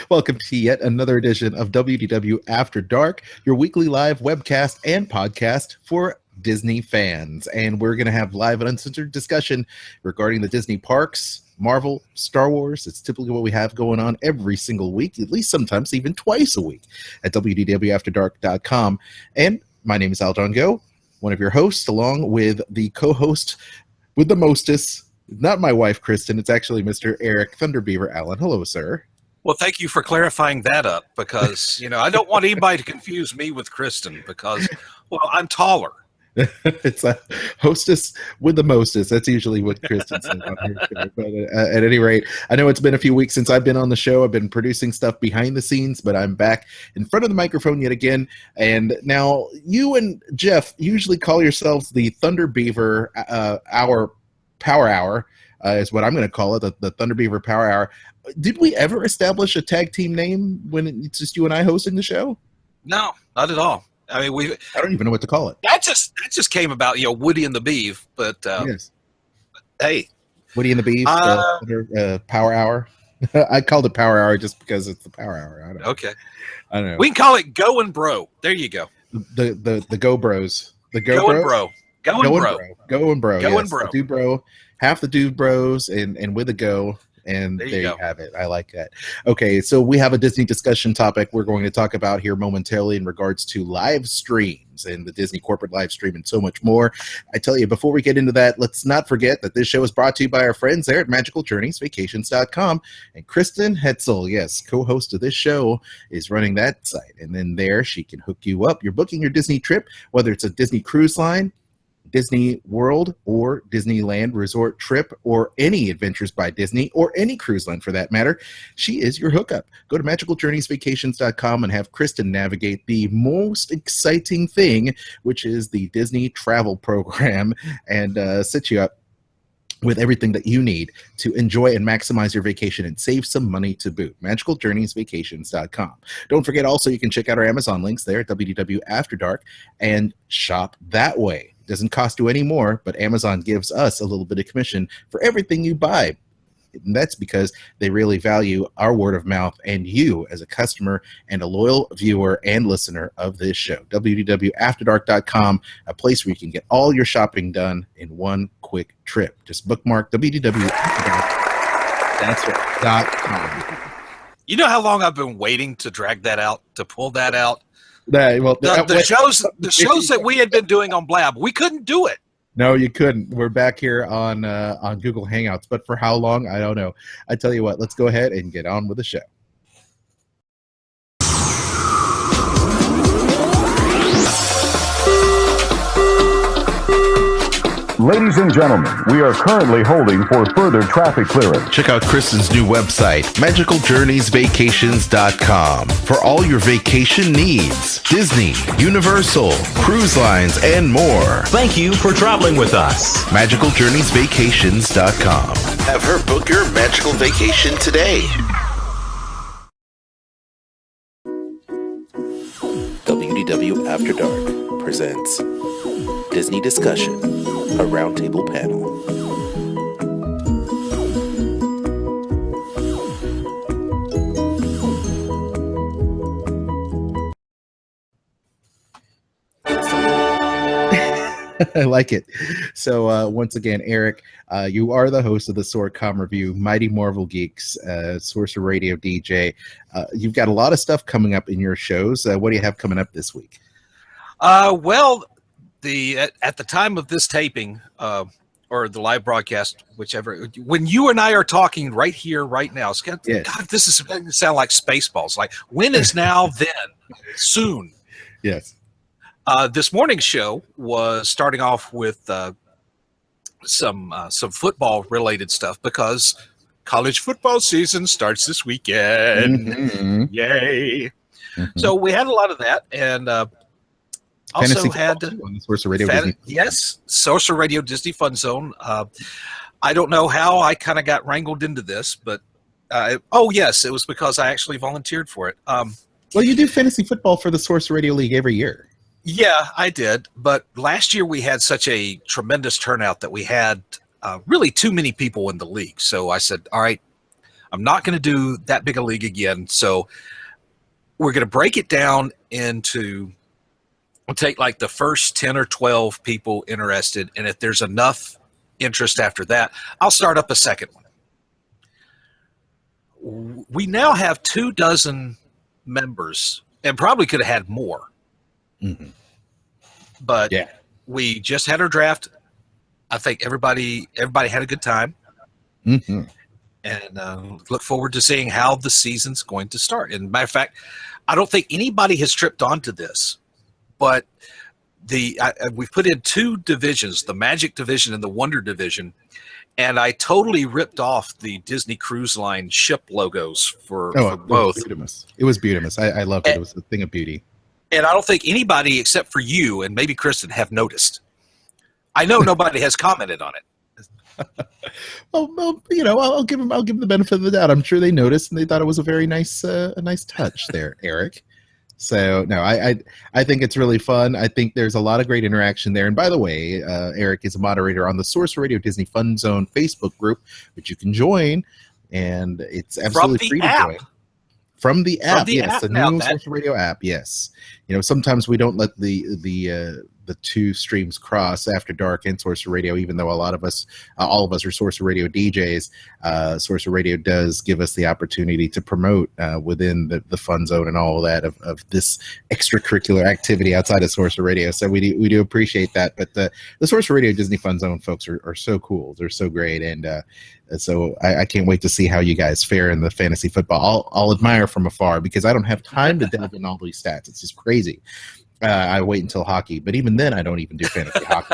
Welcome to yet another edition of WDW After Dark, your weekly live webcast and podcast for Disney fans. And we're going to have live and uncensored discussion regarding the Disney parks, Marvel, Star Wars. It's typically what we have going on every single week, at least sometimes even twice a week at WDWAfterdark.com. And my name is Aljon Go, one of your hosts, along with the co-host with the mostest. Not my wife, Kristen. It's actually Mr. Eric Thunderbeaver Allen. Hello, sir. Well, thank you for clarifying that up because, I don't want anybody to confuse me with Kristen because, I'm taller. It's a hostess with the mostest. That's usually what Kristen says on her show. But at any rate, I know it's been a few weeks since I've been on the show. I've been producing stuff behind the scenes, but I'm back in front of the microphone yet again. And now you and Jeff usually call yourselves the Thunderbeaver Power Hour, is what I'm going to call it, the Thunderbeaver Power Hour. Did we ever establish a tag team name when it's just you and I hosting the show? No, not at all. I mean, I don't even know what to call it. That just came about, Woody and the Beeve. But yes. Hey, Woody and the Beeve, Power Hour. I called it Power Hour just because it's the Power Hour. I don't know. We can call it Go and Bro. There you go. The Go Bros. The Go and Bro. Go and Bro. Go and Bro. Go and Bro. The Dude Bro. Half the Dude Bros and with a Go. And there you have it. I like that. Okay, so we have a Disney discussion topic we're going to talk about here momentarily in regards to live streams and the Disney corporate live stream and so much more. I tell you, before we get into that, let's not forget that this show is brought to you by our friends there at magicaljourneysvacations.com. And Kristen Hetzel, yes, co-host of this show, is running that site. And then there she can hook you up. You're booking your Disney trip, whether it's a Disney cruise line, Disney World or Disneyland resort trip, or any Adventures by Disney, or any cruise line for that matter. She is your hookup. Go to magicaljourneysvacations.com and have Kristen navigate the most exciting thing, which is the Disney travel program, and set you up with everything that you need to enjoy and maximize your vacation and save some money to boot. magicaljourneysvacations.com. Don't forget also you can check out our Amazon links there at WDW After Dark and shop that way. Doesn't cost you any more, but Amazon gives us a little bit of commission for everything you buy. And that's because they really value our word of mouth and you as a customer and a loyal viewer and listener of this show. WDWAfterdark.com, a place where you can get all your shopping done in one quick trip. Just bookmark WDWAfterdark. That's right. .com. You know how long I've been waiting to drag that out, to pull that out? The shows that we had been doing on Blab, we couldn't do it. No, you couldn't. We're back here on Google Hangouts, but for how long, I don't know. I tell you what, let's go ahead and get on with the show. Ladies and gentlemen, we are currently holding for further traffic clearance. Check out Kristen's new website, magicaljourneysvacations.com, for all your vacation needs. Disney, Universal, cruise lines, and more. Thank you for traveling with us. magicaljourneysvacations.com. Have her book your magical vacation today. WDW After Dark presents Disney Discussion, a roundtable panel. I like it. So once again, Eric, you are the host of the Swordcom Review, Mighty Marvel Geeks, Sorcerer Radio DJ. You've got a lot of stuff coming up in your shows. What do you have coming up this week? At the time of this taping, or the live broadcast, whichever, when you and I are talking right here, right now, yes. God, this is going to sound like Spaceballs. Like, when is now, then, soon? Yes. This morning's show was starting off with some football related stuff because college football season starts this weekend. Mm-hmm. Yay! Mm-hmm. So we had a lot of that, and also had Sorcerer Radio Disney. Yes, Sorcerer Radio Disney Fun Zone. I don't know how I kind of got wrangled into this, but yes, it was because I actually volunteered for it. Well, you do fantasy football for the Sorcerer Radio League every year. Yeah, I did. But last year we had such a tremendous turnout that we had really too many people in the league. So I said, all right, I'm not going to do that big a league again. So we're going to break it down into, we'll take like the first 10 or 12 people interested. And if there's enough interest after that, I'll start up a second one. We now have 24 members, and probably could have had more. Mm-hmm. But we just had our draft. I think everybody had a good time. Mm-hmm. And look forward to seeing how the season's going to start. And matter of fact, I don't think anybody has tripped onto this, but we've put in 2 divisions, the Magic division and the Wonder division, and I totally ripped off the Disney Cruise Line ship logos for both. It was beautiful. I loved it. It was a thing of beauty. And I don't think anybody except for you and maybe Kristen have noticed. I know nobody has commented on it. Well, you know, I'll give them the benefit of the doubt. I'm sure they noticed and they thought it was a very nice touch there, Eric. So no, I think it's really fun. I think there's a lot of great interaction there. And by the way, Eric is a moderator on the Source Radio Disney Fun Zone Facebook group, which you can join, and it's absolutely free to join. From the app, yes, the new Source Radio app, yes. You know, sometimes we don't let the 2 streams cross, After Dark and Source Radio, even though all of us are Source Radio DJs. Source Radio does give us the opportunity to promote within the fun zone and all of that of this extracurricular activity outside of Source Radio. So we do appreciate that. But the Source Radio Disney Fun Zone folks are so cool. They're so great. And so I can't wait to see how you guys fare in the fantasy football. I'll admire from afar because I don't have time to delve in all these stats. It's just crazy. I wait until hockey, but even then, I don't even do fantasy hockey.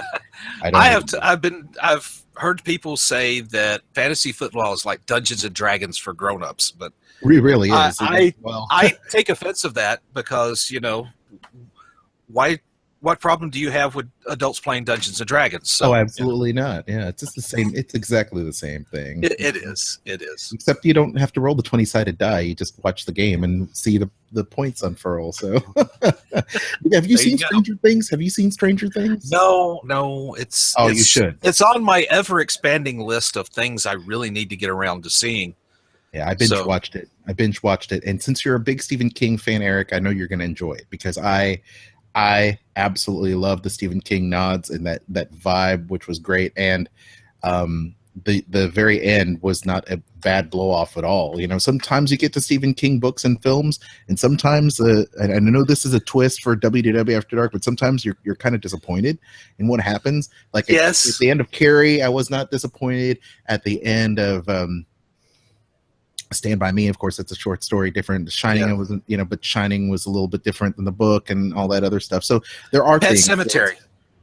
I've heard people say that fantasy football is like Dungeons and Dragons for grown-ups, but it really is. I take offense of that because, you know, what problem do you have with adults playing Dungeons and Dragons? So, absolutely not. Yeah, it's just the same. It's exactly the same thing. It is. Except you don't have to roll the 20-sided die. You just watch the game and see the points unfurl. So, have you seen Stranger Things? Have you seen Stranger Things? No. You should. It's on my ever-expanding list of things I really need to get around to seeing. Yeah, I binge watched it. And since you're a big Stephen King fan, Eric, I know you're going to enjoy it because I absolutely love the Stephen King nods and that vibe, which was great. And the very end was not a bad blow off at all. You know, sometimes you get to Stephen King books and films, and sometimes and I know this is a twist for WDW After Dark, but sometimes you're kind of disappointed in what happens. Like at the end of Carrie, I was not disappointed. At the end of Stand By Me, of course, it's a short story, different. Shining, I wasn't, you know, but Shining was a little bit different than the book and all that other stuff. So there are Pet things. Cemetery.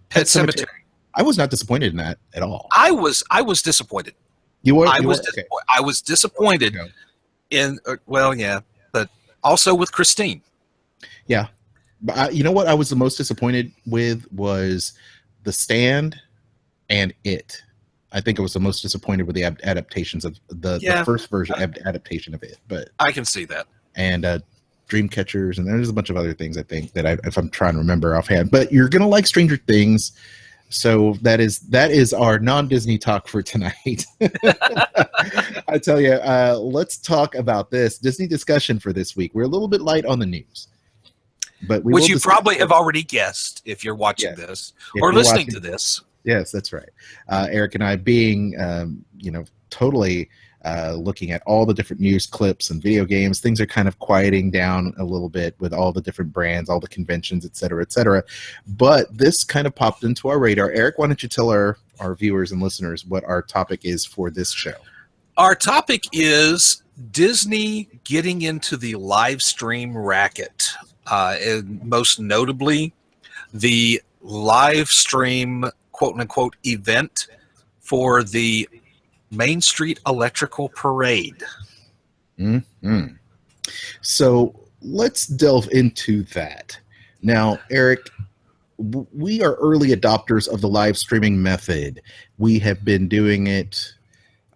Pet Cemetery. I was not disappointed in that at all. I was disappointed. You were? I was disappointed in, but also with Christine. Yeah. But you know what I was the most disappointed with was The Stand and It. I think I was the most disappointed with the adaptations of the first version adaptation of it. But I can see that. And Dreamcatchers, and there's a bunch of other things I think that if I'm trying to remember offhand. But you're gonna like Stranger Things, so that is our non-Disney talk for tonight. I tell you, let's talk about this Disney discussion for this week. We're a little bit light on the news, but which you probably have already guessed if you're watching this or listening to this. Yes, that's right. Eric and I being, totally looking at all the different news clips and video games, things are kind of quieting down a little bit with all the different brands, all the conventions, et cetera, et cetera. But this kind of popped into our radar. Eric, why don't you tell our viewers and listeners what our topic is for this show? Our topic is Disney getting into the live stream racket, and most notably the live stream quote-unquote event for the Main Street Electrical Parade. Mm-hmm. So let's delve into that. Now, Eric, we are early adopters of the live streaming method. We have been doing it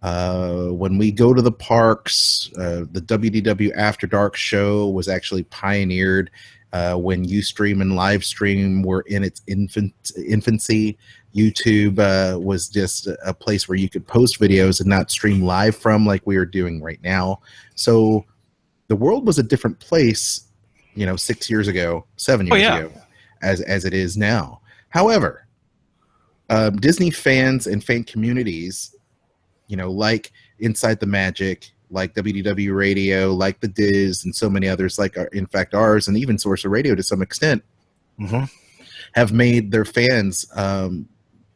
when we go to the parks. The WDW After Dark show was actually pioneered when Ustream and Livestream were in its infancy. YouTube was just a place where you could post videos and not stream live from like we are doing right now. So the world was a different place, 6 years ago, 7 years ago, as it is now. However, Disney fans and fan communities, like Inside the Magic, like WDW Radio, like the Diz, and so many others, like in fact ours, and even Source of Radio to some extent, have made their fans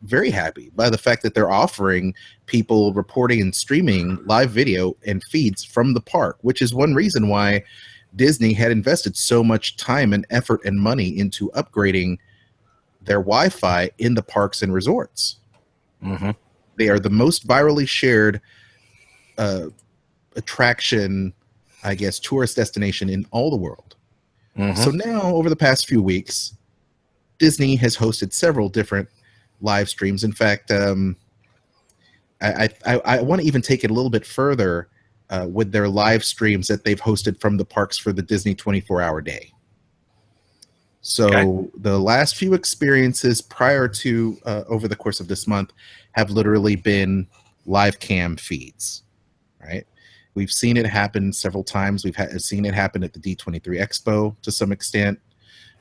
very happy by the fact that they're offering people reporting and streaming live video and feeds from the park, which is one reason why Disney had invested so much time and effort and money into upgrading their Wi-Fi in the parks and resorts. They are the most virally shared attraction, I guess, tourist destination in all the world. So now, over the past few weeks, Disney has hosted several different live streams. In fact, I want to even take it a little bit further with their live streams that they've hosted from the parks for the Disney 24-hour day. So the last few experiences prior to over the course of this month have literally been live cam feeds, right? We've seen it happen several times. We've seen it happen at the D23 Expo to some extent.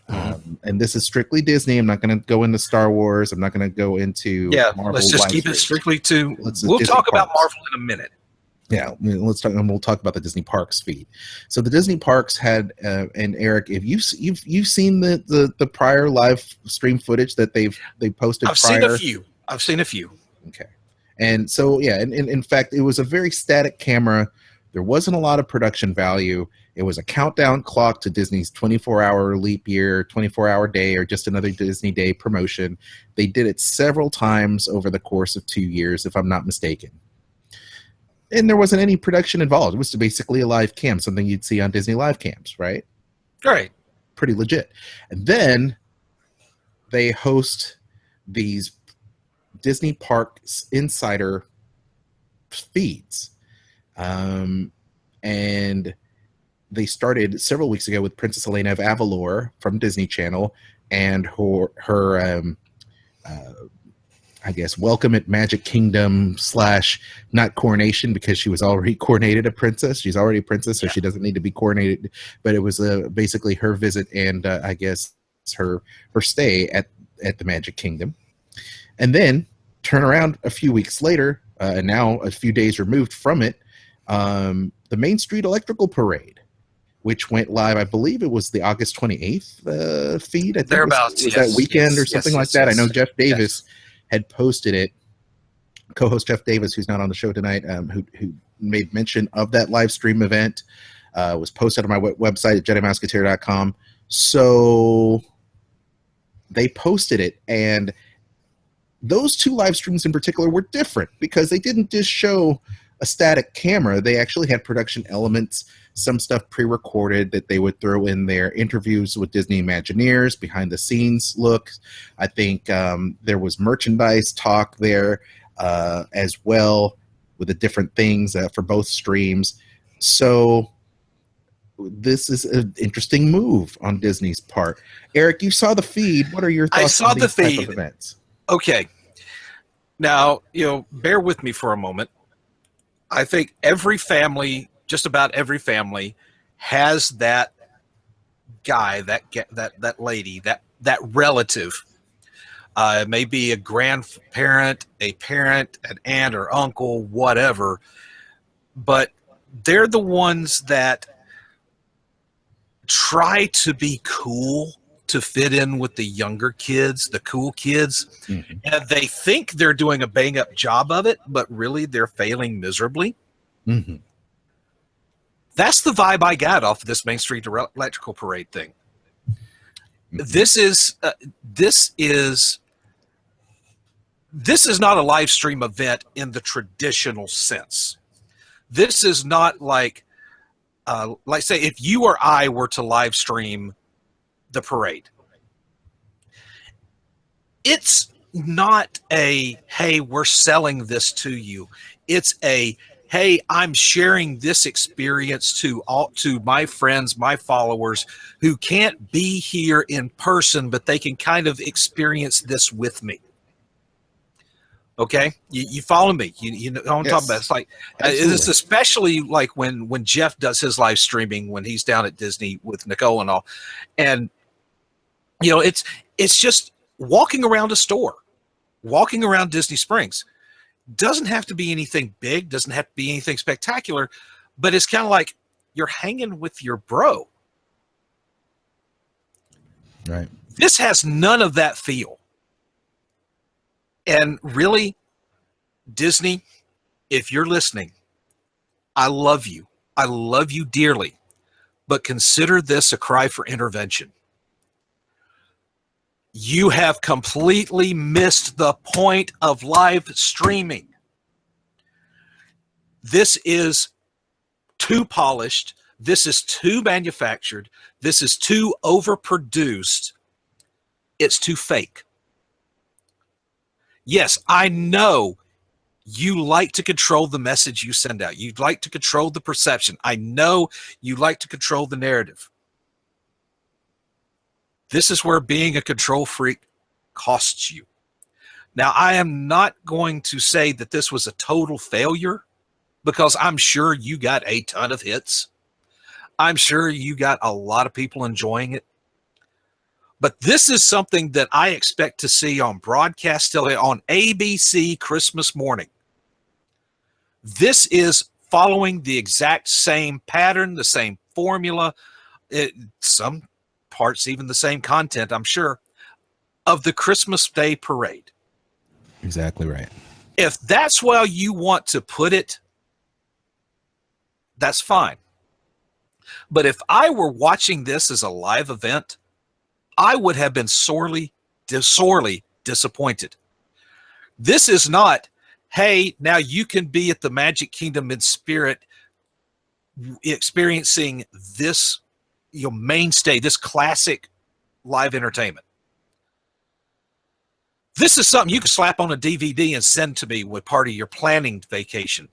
And this is strictly Disney. I'm not going to go into Star Wars. I'm not going to go into Marvel. Let's just keep it strictly to. We'll talk about Marvel in a minute. Yeah, let's talk. And we'll talk about the Disney Parks feed. So the Disney Parks had, and Eric, if you've seen the prior live stream footage that they posted. I've seen a few. Okay, and so and in fact, it was a very static camera. There wasn't a lot of production value. It was a countdown clock to Disney's 24-hour leap year, 24-hour day, or just another Disney Day promotion. They did it several times over the course of 2 years, if I'm not mistaken. And there wasn't any production involved. It was basically a live cam, something you'd see on Disney live cams, right? Right. Pretty legit. And then they host these Disney Parks Insider feeds. And they started several weeks ago with Princess Elena of Avalor from Disney Channel and her I guess, welcome at Magic Kingdom / not coronation, because she was already coronated a princess. She's already a princess, so she doesn't need to be coronated. But it was basically her visit and I guess her stay at the Magic Kingdom. And then turn around a few weeks later, and now a few days removed from it, the Main Street Electrical Parade, which went live, I believe it was the August 28th feed. I think thereabouts, was that weekend or something like that. I know Jeff Davis had posted it. Co-host Jeff Davis, who's not on the show tonight, who made mention of that live stream event, was posted on my website at JediMouseketeer.com. So they posted it, and those two live streams in particular were different because they didn't just show a static camera. They actually had production elements, some stuff pre-recorded that they would throw in there, interviews with Disney Imagineers, behind the scenes look. I think there was merchandise talk there as well with the different things for both streams. So this is an interesting move on Disney's part. Eric, you saw the feed. What are your thoughts on these type of events? Okay. Now, bear with me for a moment. I think every family, just about every family, has that guy, that lady, that relative. It may be a grandparent, a parent, an aunt or uncle, whatever. But they're the ones that try to be cool to fit in with the younger kids, the cool kids. Mm-hmm. And they think they're doing a bang-up job of it, but really they're failing miserably. Mm-hmm. That's the vibe I got off of this Main Street Electrical Parade thing. Mm-hmm. This is not a live stream event in the traditional sense. This is not like say if you or I were to live stream the parade. It's not a, hey, we're selling this to you. It's a, hey, I'm sharing this experience to my friends, my followers who can't be here in person, but they can kind of experience this with me. Okay, you follow me. You know what I'm talking about. It's like it's especially like when Jeff does his live streaming when he's down at Disney with Nicole and all, and it's just walking around a store, walking around Disney Springs. Doesn't have to be anything big, doesn't have to be anything spectacular, but it's kind of like you're hanging with your bro. Right. This has none of that feel. And really, Disney, if you're listening, I love you. I love you dearly, but consider this a cry for intervention. You have completely missed the point of live streaming. This is too polished. This is too manufactured. This is too overproduced. It's too fake. Yes, I know you like to control the message you send out. You'd like to control the perception. I know you like to control the narrative. This is where being a control freak costs you. Now, I am not going to say that this was a total failure because I'm sure you got a ton of hits. I'm sure you got a lot of people enjoying it. But this is something that I expect to see on broadcast television, on ABC Christmas morning. This is following the exact same pattern, the same formula, some parts even the same content, I'm sure, of the Christmas Day parade. Exactly right. If that's where you want to put it, that's fine. But if I were watching this as a live event, I would have been sorely disappointed. This is not, hey, now you can be at the Magic Kingdom in spirit, experiencing this mainstay, this classic live entertainment. This is something you can slap on a DVD and send to me with part of your planning vacation.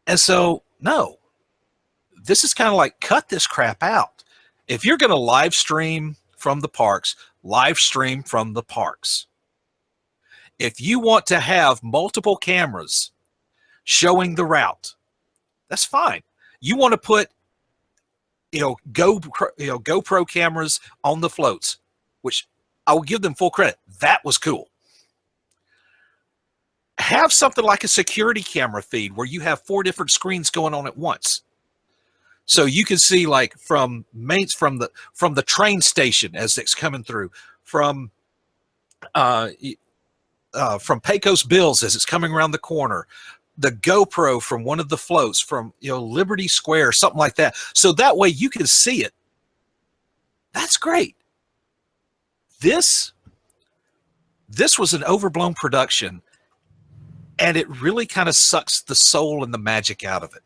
And so, no. This is kind of like, cut this crap out. If you're going to live stream from the parks, live stream from the parks. If you want to have multiple cameras showing the route, that's fine. You want to put, GoPro cameras on the floats, which I will give them full credit. That was cool. Have something like a security camera feed where you have 4 different screens going on at once. So you can see like from the train station as it's coming through, from Pecos Bills as it's coming around the corner, the GoPro from one of the floats from Liberty Square, something like that. So that way you can see it. That's great. This was an overblown production, and it really kind of sucks the soul and the magic out of it.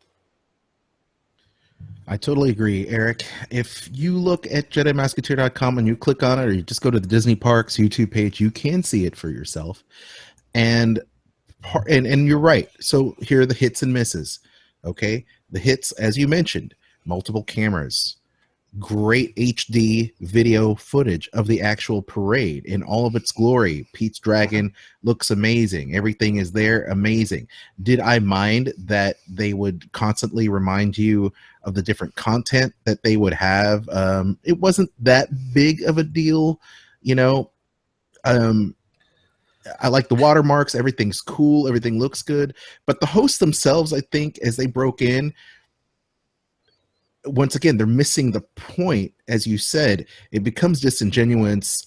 I totally agree, Eric. If you look at JediMasketeer.com and you click on it, or you just go to the Disney Parks YouTube page, you can see it for yourself. And you're right. So here are the hits and misses. Okay, the hits, as you mentioned, multiple cameras, great HD video footage of the actual parade in all of its glory. Pete's Dragon looks amazing. Everything is there, amazing. Did I mind that they would constantly remind you of the different content that they would have? It wasn't that big of a deal, I like the watermarks. Everything's cool. Everything looks good. But the hosts themselves, I think, as they broke in, once again, they're missing the point. As you said, it becomes disingenuous,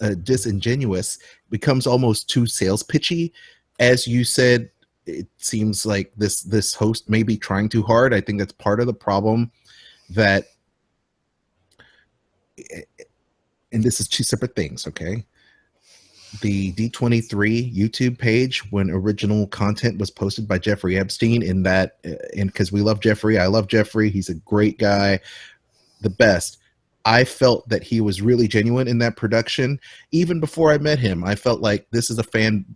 becomes almost too sales pitchy. As you said, it seems like this host may be trying too hard. I think that's part of the problem, that, and this is 2 separate things, okay? The D23 YouTube page, when original content was posted by Jeffrey Epstein, and because we love Jeffrey, I love Jeffrey, he's a great guy, the best. I felt that he was really genuine in that production. Even before I met him, I felt like this is a fan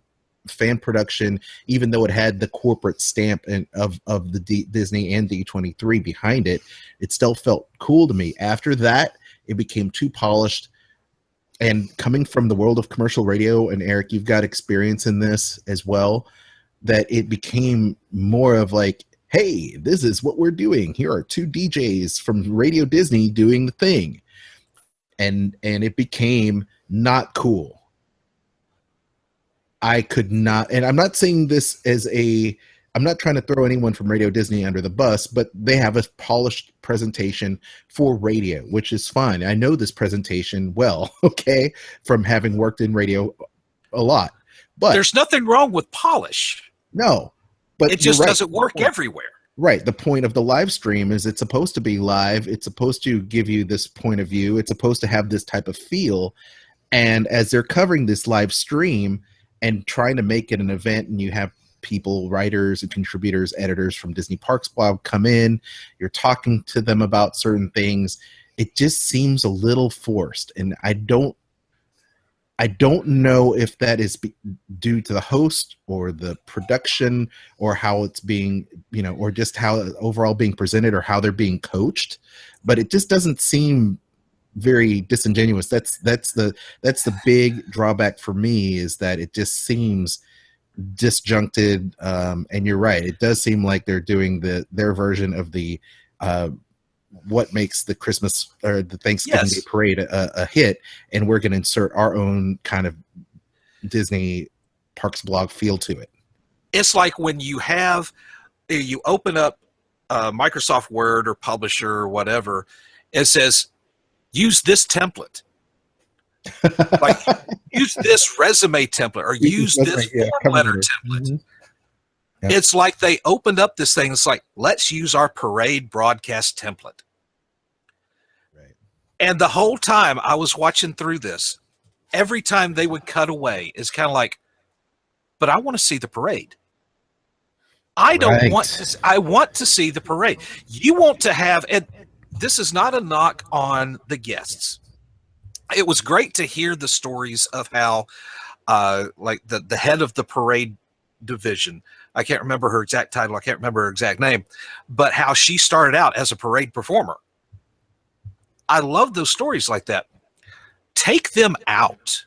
fan production, even though it had the corporate stamp of the Disney and D23 behind it, it still felt cool to me. After that, it became too polished. And coming from the world of commercial radio, and Eric, you've got experience in this as well, that it became more of like, hey, this is what we're doing. Here are two DJs from Radio Disney doing the thing. And it became not cool. I could not, and I'm not saying this as I'm not trying to throw anyone from Radio Disney under the bus, but they have a polished presentation for radio, which is fine. I know this presentation well, okay, from having worked in radio a lot. But there's nothing wrong with polish. No, but it just doesn't work everywhere. Right. The point of the live stream is it's supposed to be live. It's supposed to give you this point of view. It's supposed to have this type of feel. And as they're covering this live stream and trying to make it an event, and you have people, writers and contributors, editors from Disney Parks Blog come in, you're talking to them about certain things. It just seems a little forced. And I don't know if that is due to the host or the production or how it's being, or just how overall being presented or how they're being coached, but it just doesn't seem very disingenuous. That's the big drawback for me, is that it just seems disjuncted. And you're right. It does seem like they're doing their version of the, what makes the Christmas or the Thanksgiving Day parade a hit, and we're going to insert our own kind of Disney Parks Blog feel to it. It's like when you open up Microsoft Word or Publisher or whatever, it says, use this template. Like, use this resume template, or use this form letter template. Mm-hmm. Yep. It's like they opened up this thing. It's like, let's use our parade broadcast template. Right. And the whole time I was watching through this, every time they would cut away, it's kind of like, but I want to see the parade. I don't want to. I want to see the parade. You want to have, and this is not a knock on the guests. It was great to hear the stories of how, like the head of the parade division, I can't remember her exact title, I can't remember her exact name, but how she started out as a parade performer. I love those stories like that. Take them out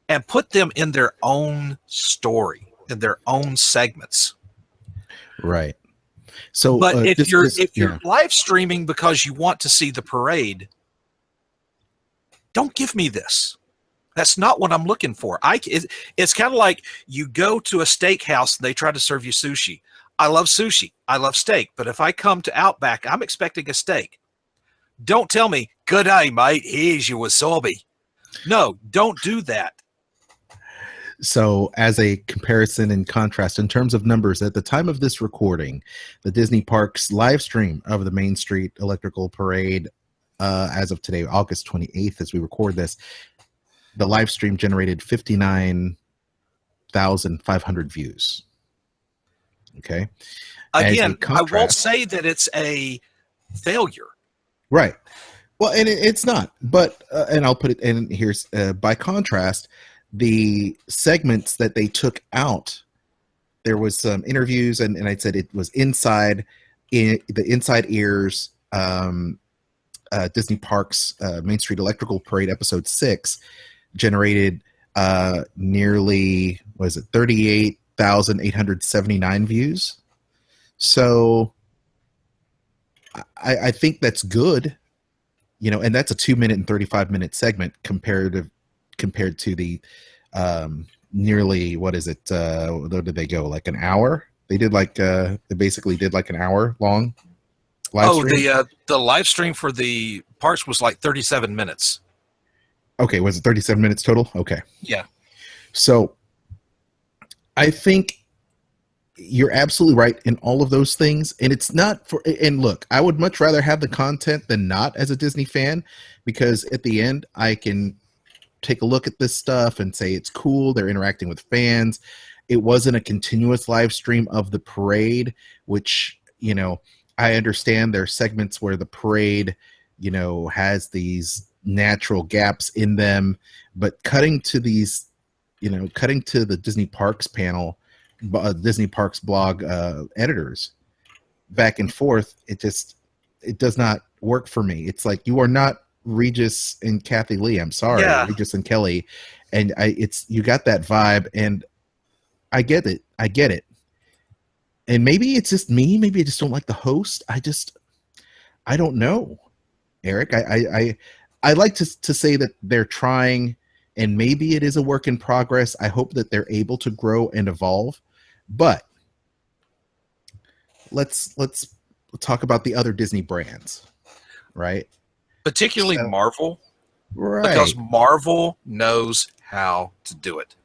and put them in their own story, in their own segments. Right. So, but if you're live streaming because you want to see the parade, don't give me this. That's not what I'm looking for. It's kind of like you go to a steakhouse and they try to serve you sushi. I love sushi. I love steak. But if I come to Outback, I'm expecting a steak. Don't tell me, good day, mate, here's your wasabi. No, don't do that. So as a comparison and contrast in terms of numbers, at the time of this recording, the Disney Parks live stream of the Main Street Electrical Parade, as of today, August 28th, as we record this, the live stream generated 59,500 views. Okay. Again, I won't say that it's a failure. Right. Well, and it's not. But, and I'll put it in here's, by contrast, the segments that they took out, there was some interviews, and I said it was inside the Inside Ears Disney Parks Main Street Electrical Parade episode 6 generated nearly, was it 38,879 views. So I think that's good, and that's a 2-minute and 35-minute segment compared to the nearly, what is it? Where did they go? Like an hour? They did they basically did like an hour long live stream. The live stream for the parks was like 37 minutes. Okay, was it 37 minutes total? Okay. Yeah. So I think you're absolutely right in all of those things. And it's not for, and look, I would much rather have the content than not as a Disney fan, because at the end I can take a look at this stuff and say it's cool. They're interacting with fans. It wasn't a continuous live stream of the parade, which, I understand there are segments where the parade, has these natural gaps in them, but cutting to these cutting to the Disney Parks panel, Disney Parks blog editors back and forth, it does not work for me. It's like, you are not Regis and Kathy Lee. I'm sorry, Regis and Kelly, and you got that vibe, and I get it. And maybe it's just me. Maybe I just don't like the host. I don't know, Eric. I like to say that they're trying, and maybe it is a work in progress. I hope that they're able to grow and evolve. But let's talk about the other Disney brands, right? Particularly Marvel, right? Because Marvel knows how to do it.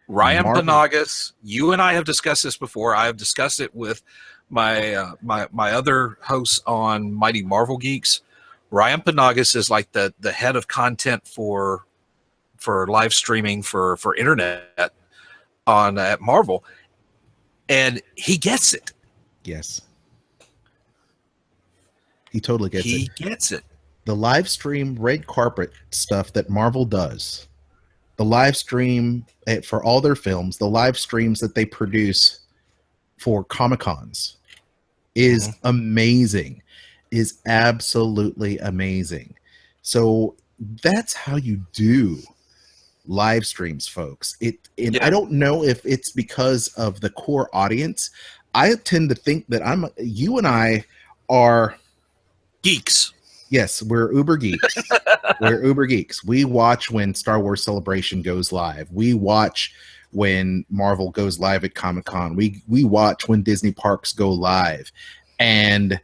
Ryan Panagas, you and I have discussed this before. I have discussed it with my my other hosts on Mighty Marvel Geeks. Ryan Panagas is like the head of content for live streaming for internet at Marvel, and he gets it. Yes, he totally gets it. He gets it. The live stream red carpet stuff that Marvel does, the live stream for all their films, the live streams that they produce for Comic-Cons is amazing, is absolutely amazing. So that's how you do live streams, folks. I don't know if it's because of the core audience. I tend to think that you and I are geeks. Yes, we're uber geeks. We're uber geeks. We watch when Star Wars Celebration goes live. We watch when Marvel goes live at Comic-Con. We watch when Disney Parks go live. And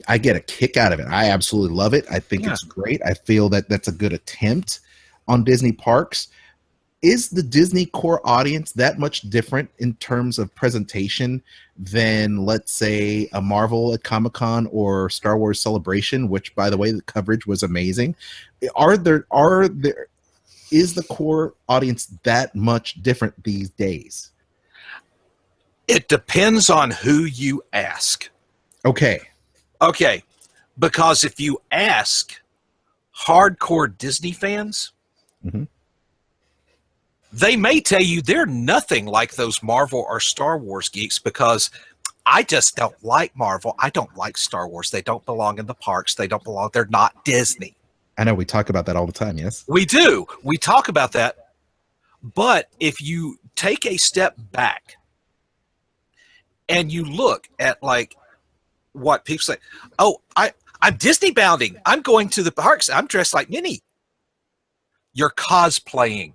I get a kick out of it. I absolutely love it. I think it's great. I feel that that's a good attempt on Disney Parks. Is the Disney core audience that much different in terms of presentation than, let's say, a Marvel at Comic-Con or Star Wars Celebration, which, by the way, the coverage was amazing? Is the core audience that much different these days? It depends on who you ask. Okay. Because if you ask hardcore Disney fans, they may tell you they're nothing like those Marvel or Star Wars geeks, because I just don't like Marvel. I don't like Star Wars. They don't belong in the parks. They're not Disney. I know we talk about that all the time, yes? We do. We talk about that. But if you take a step back and you look at like what people say, I'm Disney bounding. I'm going to the parks. I'm dressed like Minnie. You're cosplaying.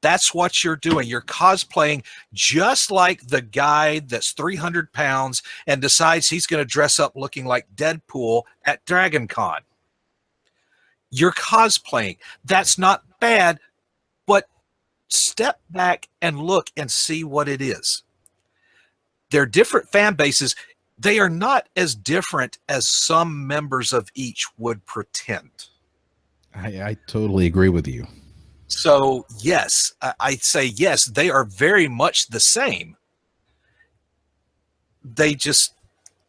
That's what you're doing. You're cosplaying just like the guy that's 300 pounds and decides he's going to dress up looking like Deadpool at Dragon Con. You're cosplaying. That's not bad, but step back and look and see what it is. They're different fan bases. They are not as different as some members of each would pretend. I totally agree with you. So, yes, I'd say yes, they are very much the same. They just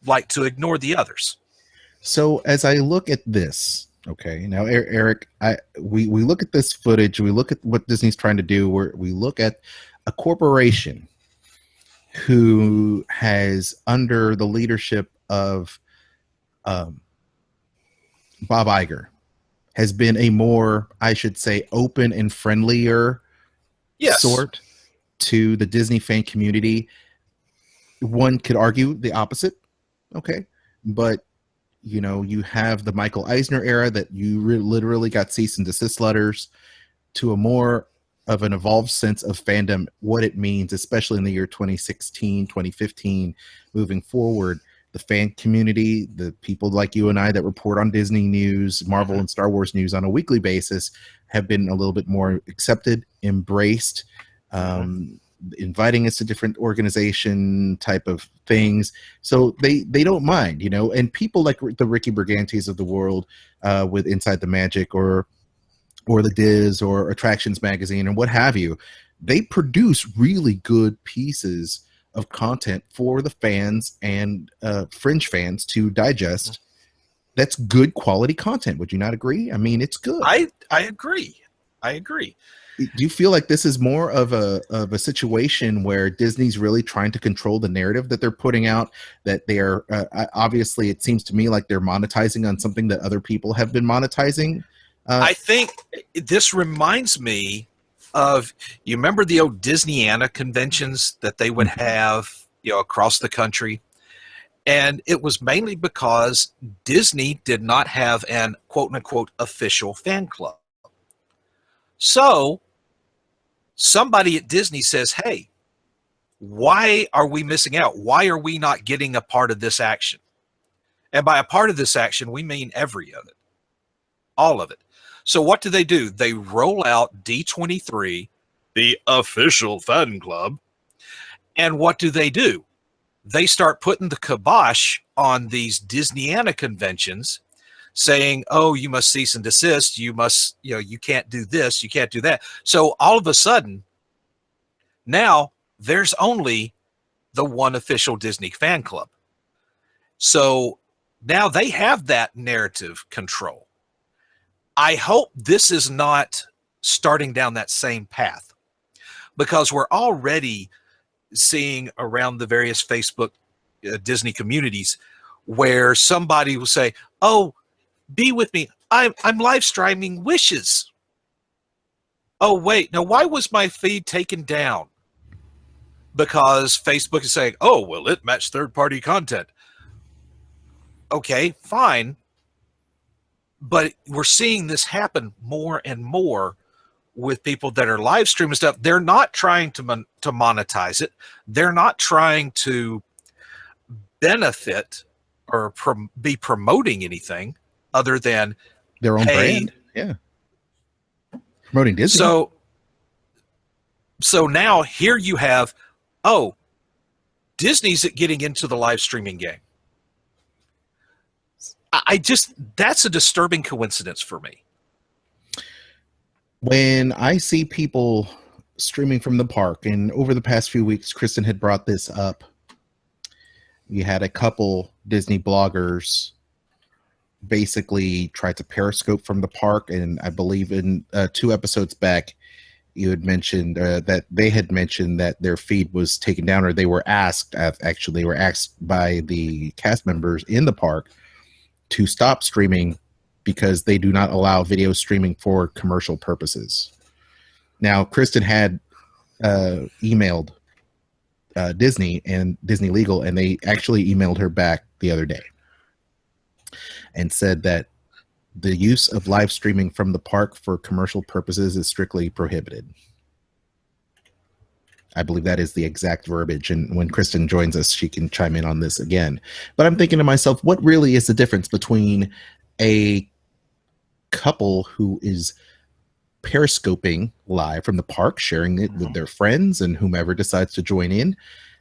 like to ignore the others. So as I look at this, okay, now, Eric, we look at this footage, we look at what Disney's trying to do, we look at a corporation who has, under the leadership of Bob Iger, has been a more, I should say, open and friendlier sort to the Disney fan community. One could argue the opposite, okay? But, you have the Michael Eisner era that you literally got cease and desist letters, to a more of an evolved sense of fandom, what it means, especially in the year 2016, 2015, moving forward. The fan community, the people like you and I that report on Disney news, Marvel and Star Wars news on a weekly basis, have been a little bit more accepted, embraced, inviting us to different organization type of things. So they don't mind, and people like the Ricky Brigantes of the world with Inside the Magic or the Diz or Attractions Magazine and what have you, they produce really good pieces of content for the fans and fringe fans to digest. That's good quality content. Would you not agree? I mean, it's good. I agree. I agree. Do you feel like this is more of a situation where Disney's really trying to control the narrative that they're putting out, that they are obviously, it seems to me like they're monetizing on something that other people have been monetizing? I think this reminds me of, you remember the old Disneyana conventions that they would have, across the country? And it was mainly because Disney did not have an quote unquote official fan club. So somebody at Disney says, hey, why are we missing out? Why are we not getting a part of this action? And by a part of this action, we mean every of it, all of it. So what do? They roll out D23, the official fan club. And what do? They start putting the kibosh on these Disneyana conventions, saying, oh, you must cease and desist. You must, you can't do this. You can't do that. So all of a sudden, now there's only the one official Disney fan club. So now they have that narrative control. I hope this is not starting down that same path, because we're already seeing around the various Facebook Disney communities where somebody will say, oh, be with me. I'm live streaming Wishes. Oh, wait. Now, why was my feed taken down? Because Facebook is saying, oh, well, it matched third-party content. Okay, fine. But we're seeing this happen more and more with people that are live streaming stuff. They're not trying to monetize it. They're not trying to benefit or be promoting anything other than their own brand. Yeah. Promoting Disney. So now here you have, oh, Disney's getting into the live streaming game. That's a disturbing coincidence for me. When I see people streaming from the park, and over the past few weeks, Kristen had brought this up. You had a couple Disney bloggers basically tried to Periscope from the park, and I believe in 2 episodes back, you had mentioned that they had mentioned that their feed was taken down, or they were asked, actually, they were asked by the cast members in the park to stop streaming because they do not allow video streaming for commercial purposes. Now, Kristen had emailed Disney and Disney Legal, and they actually emailed her back the other day and said that the use of live streaming from the park for commercial purposes is strictly prohibited. I believe that is the exact verbiage, and when Kristen joins us, she can chime in on this again. But I'm thinking to myself, what really is the difference between a couple who is periscoping live from the park, sharing it with their friends and whomever decides to join in,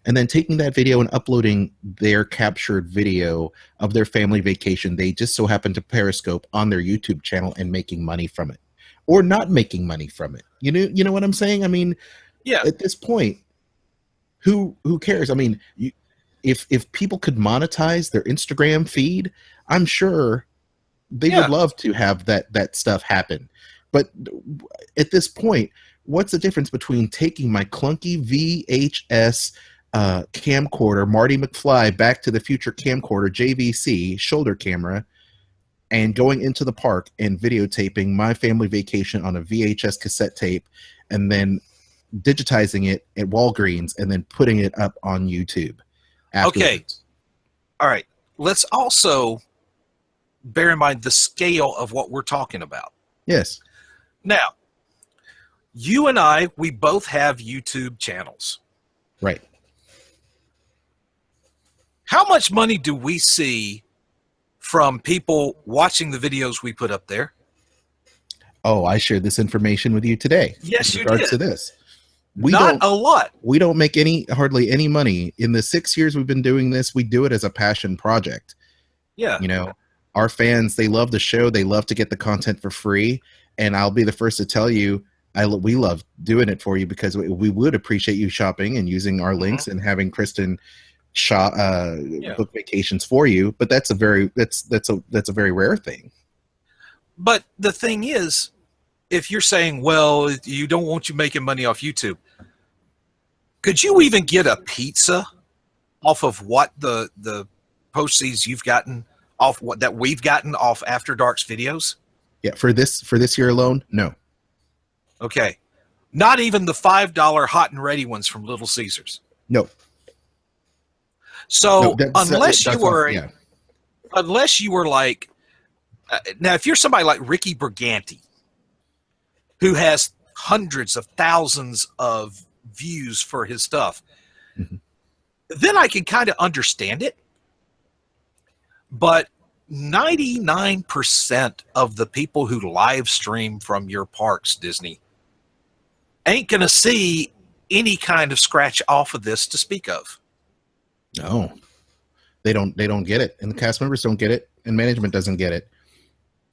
and then taking that video and uploading their captured video of their family vacation they just so happen to Periscope on their YouTube channel and making money from it, or not making money from it? You know what I'm saying? I mean, yeah. At this point, who cares? I mean, if people could monetize their Instagram feed, I'm sure they would love to have that stuff happen. But at this point, what's the difference between taking my clunky VHS camcorder, Marty McFly, Back to the Future camcorder, JVC, shoulder camera, and going into the park and videotaping my family vacation on a VHS cassette tape, and then digitizing it at Walgreens and then putting it up on YouTube afterwards? Okay. All right. Let's also bear in mind the scale of what we're talking about. Yes. Now, you and I, we both have YouTube channels. Right. How much money do we see from people watching the videos we put up there? Oh, I shared this information with you today. Yes, you did. In regards to this. Not a lot. We don't make hardly any money. In the 6 years we've been doing this, we do it as a passion project. Yeah. You know, our fans, they love the show. They love to get the content for free. And I'll be the first to tell you, we love doing it for you, because we would appreciate you shopping and using our links and having Kristen book vacations for you. But that's a very rare thing. But the thing is, if you're saying, well, you don't want you making money off YouTube, could you even get a pizza off of what the proceeds you've gotten off what that we've gotten off After Dark's videos? Yeah, for this year alone, no. Okay. Not even the $5 hot and ready ones from Little Caesars. No. So unless you were like, now if you're somebody like Ricky Briganti, who has hundreds of thousands of views for his stuff, then I can kind of understand it. But 99% of the people who live stream from your parks, Disney, ain't going to see any kind of scratch off of this to speak of. No, they don't get it. And the cast members don't get it. And management doesn't get it.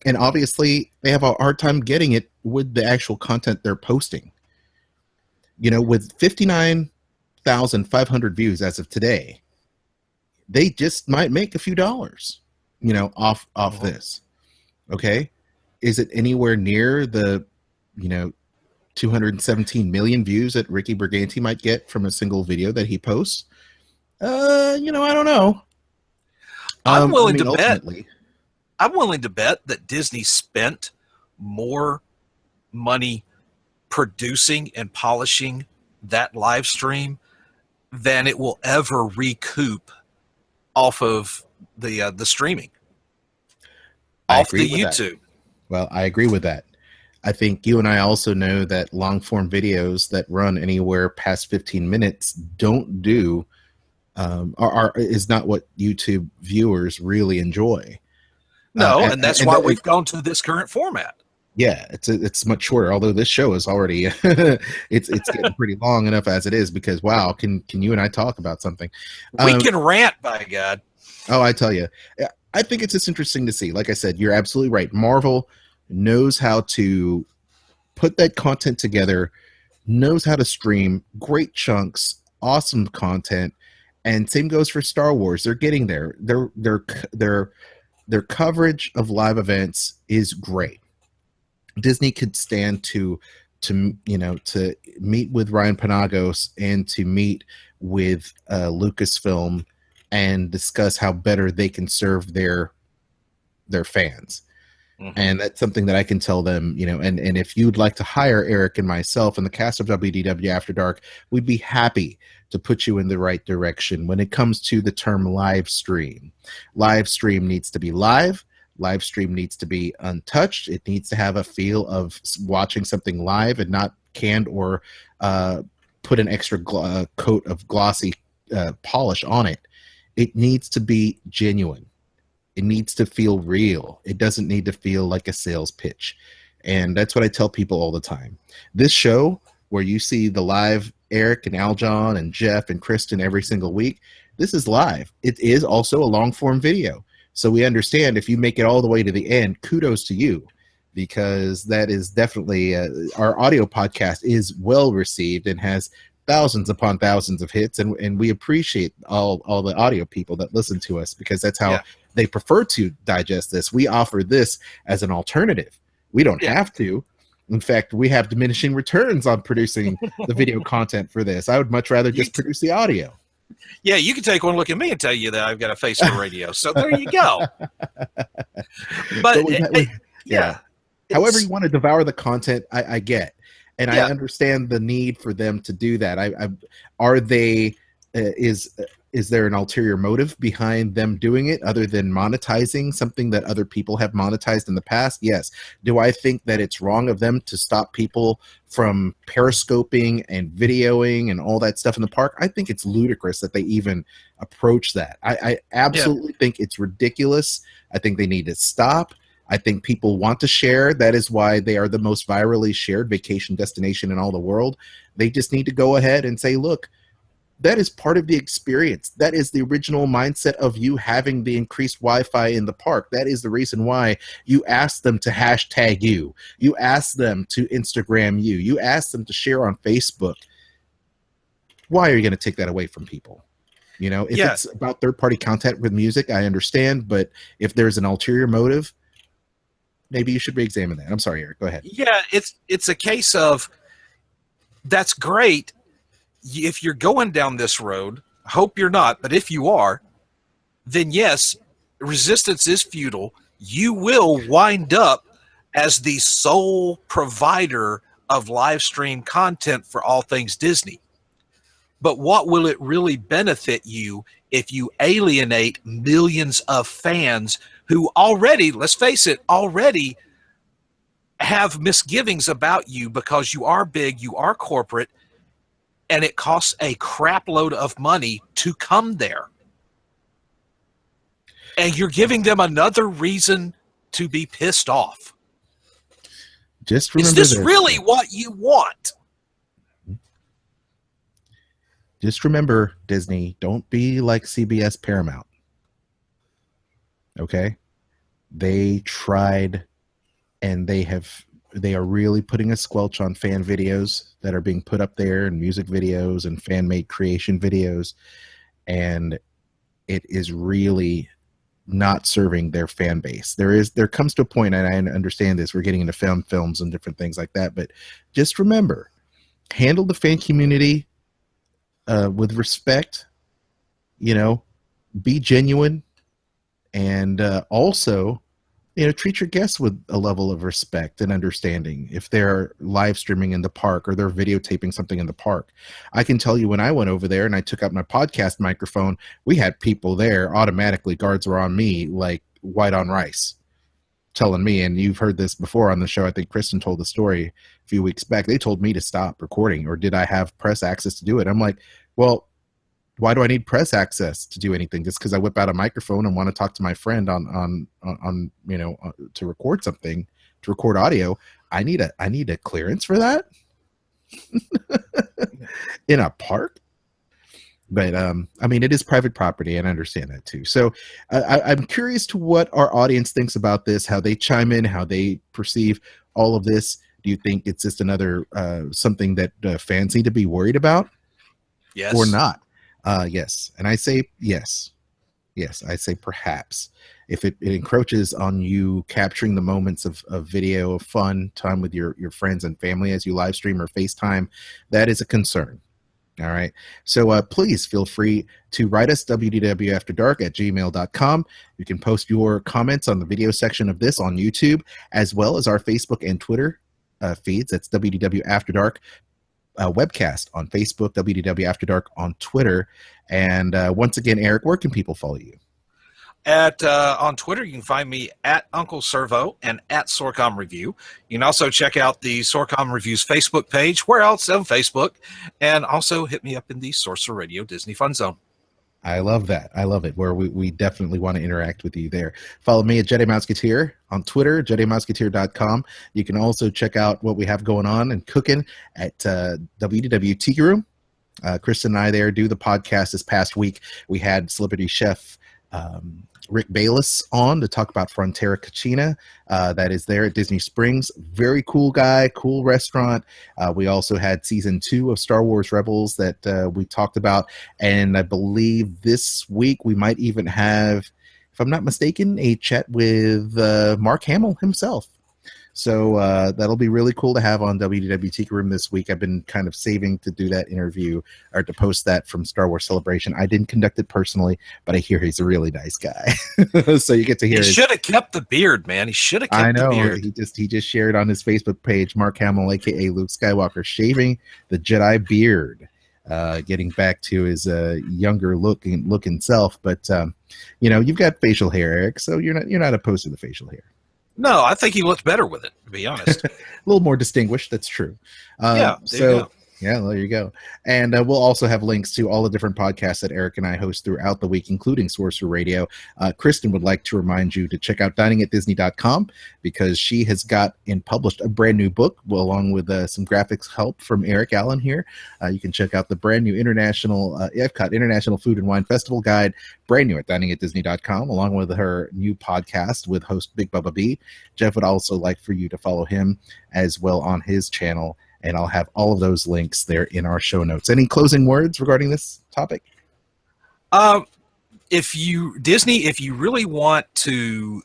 And obviously they have a hard time getting it with the actual content they're posting. You know, with 59,500 views as of today, they just might make a few dollars, you know, off this. Okay. Is it anywhere near the, 217 million views that Ricky Briganti might get from a single video that he posts? I don't know. I'm willing to bet that Disney spent more money producing and polishing that live stream than it will ever recoup off of the streaming, off the YouTube. Well, I agree with that. I think you and I also know that long form videos that run anywhere past 15 minutes don't do is not what YouTube viewers really enjoy. No, and that's why we've gone to this current format. Yeah, it's much shorter. Although this show is already it's getting pretty long enough as it is, because wow, can you and I talk about something? We can rant, by God. Oh, I tell you, I think it's just interesting to see. Like I said, you're absolutely right. Marvel knows how to put that content together, knows how to stream great chunks, awesome content, and same goes for Star Wars. They're getting there. Their coverage of live events is great. Disney could stand to meet with Ryan Penagos and to meet with Lucasfilm and discuss how better they can serve their fans. And that's something that I can tell them, and if you'd like to hire Eric and myself and the cast of WDW After Dark, we'd be happy to put you in the right direction when it comes to the term live stream. Live stream needs to be live. Live stream needs to be untouched. It needs to have a feel of watching something live and not canned or put an extra coat of glossy polish on it. It needs to be genuine. It needs to feel real. It doesn't need to feel like a sales pitch. And that's what I tell people all the time. This show, where you see the live Eric and Aljon and Jeff and Kristen every single week, this is live. It is also a long-form video. So we understand if you make it all the way to the end, kudos to you, because that is definitely our audio podcast is well received and has thousands upon thousands of hits, and we appreciate all the audio people that listen to us, because that's how they prefer to digest this. We offer this as an alternative. We don't have to. In fact, we have diminishing returns on producing the video content for this. I would much rather just produce the audio. Yeah, you can take one look at me and tell you that I've got a face for radio. So there you go. But however you want to devour the content, I get. And I understand the need for them to do that. Is there an ulterior motive behind them doing it other than monetizing something that other people have monetized in the past? Yes. Do I think that it's wrong of them to stop people from periscoping and videoing and all that stuff in the park? I think it's ludicrous that they even approach that. I absolutely think it's ridiculous. I think they need to stop. I think people want to share. That is why they are the most virally shared vacation destination in all the world. They just need to go ahead and say, look, that is part of the experience. That is the original mindset of you having the increased Wi-Fi in the park. That is the reason why you ask them to hashtag you. You ask them to Instagram you. You ask them to share on Facebook. Why are you going to take that away from people? If it's about third-party content with music, I understand. But if there's an ulterior motive, maybe you should re-examine that. I'm sorry, Eric. Go ahead. Yeah, it's a case of that's great if you're going down this road. Hope you're not, but if you are, then yes, resistance is futile. You will wind up as the sole provider of live stream content for all things Disney. But what will it really benefit you if you alienate millions of fans who already, let's face it, already have misgivings about you because you are big, you are corporate, and it costs a crap load of money to come there. And you're giving them another reason to be pissed off. Just remember, is this really what you want? Just remember, Disney, don't be like CBS Paramount. Okay? They tried, and they are really putting a squelch on fan videos that are being put up there, and music videos and fan-made creation videos, and it is really not serving their fan base. There comes to a point, and I understand this, we're getting into films and different things like that, but just remember, handle the fan community with respect, be genuine, and also, treat your guests with a level of respect and understanding if they're live streaming in the park or they're videotaping something in the park. I can tell you when I went over there and I took out my podcast microphone, we had people there automatically, guards were on me like white on rice, telling me, and you've heard this before on the show, I think Kristen told the story a few weeks back, they told me to stop recording, or did I have press access to do it? I'm like, well, why do I need press access to do anything? Just because I whip out a microphone and want to talk to my friend on to record something, to record audio, I need a clearance for that in a park. But it is private property, and I understand that too. So I'm curious to what our audience thinks about this, how they chime in, how they perceive all of this. Do you think it's just another something that fans need to be worried about? Yes. Or not? Yes. And I say yes. Yes, I say perhaps. If it encroaches on you capturing the moments of video, of fun, time with your friends and family as you live stream or FaceTime, that is a concern. All right. So please feel free to write us, wdwafterdark@gmail.com. You can post your comments on the video section of this on YouTube, as well as our Facebook and Twitter feeds. That's WDW After Dark. Webcast on Facebook, WDW After Dark on Twitter. And once again, Eric, where can people follow you? On Twitter, you can find me at Uncle Servo and at Sorcom Review. You can also check out the Sorcom Reviews Facebook page, where else on Facebook, and also hit me up in the Sorcerer Radio Disney Fun Zone. I love that. I love it, where we definitely want to interact with you there. Follow me at Jedi Mouseketeer on Twitter, JediMouseketeer.com. You can also check out what we have going on and cooking at WDW Tiki Room. Kristen and I there do the podcast this past week. We had celebrity chef Rick Bayless on to talk about Frontera Cucina. That is there at Disney Springs. Very cool guy, cool restaurant. We also had season 2 of Star Wars Rebels that we talked about. And I believe this week we might even have, if I'm not mistaken, a chat with Mark Hamill himself. So that'll be really cool to have on WDW Tiki Room this week. I've been kind of saving to do that interview or to post that from Star Wars Celebration. I didn't conduct it personally, but I hear he's a really nice guy. So you get to hear. He should have kept the beard, man. He should have kept the beard. He just shared on his Facebook page, Mark Hamill, aka Luke Skywalker, shaving the Jedi beard. Getting back to his younger looking self, but you've got facial hair, Eric, so you're not opposed to the facial hair. No, I think he looked better with it, to be honest. A little more distinguished, that's true. Yeah, there you go. And we'll also have links to all the different podcasts that Eric and I host throughout the week, including Sorcerer Radio. Kristen would like to remind you to check out diningatdisney.com because she has got and published a brand new book along with some graphics help from Eric Allen here. You can check out the brand new Epcot International Food and Wine Festival Guide, brand new at diningatdisney.com, along with her new podcast with host Big Bubba B. Jeff would also like for you to follow him as well on his channel. And I'll have all of those links there in our show notes. Any closing words regarding this topic? If you really want to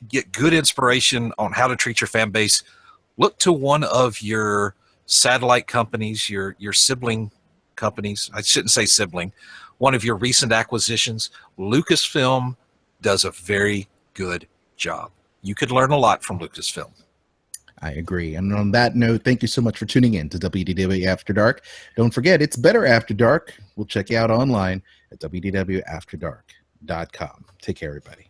get good inspiration on how to treat your fan base, look to one of your satellite companies, your sibling companies. I shouldn't say sibling. One of your recent acquisitions. Lucasfilm does a very good job. You could learn a lot from Lucasfilm. I agree. And on that note, thank you so much for tuning in to WDW After Dark. Don't forget, it's better after dark. We'll check you out online at wdwafterdark.com. Take care, everybody.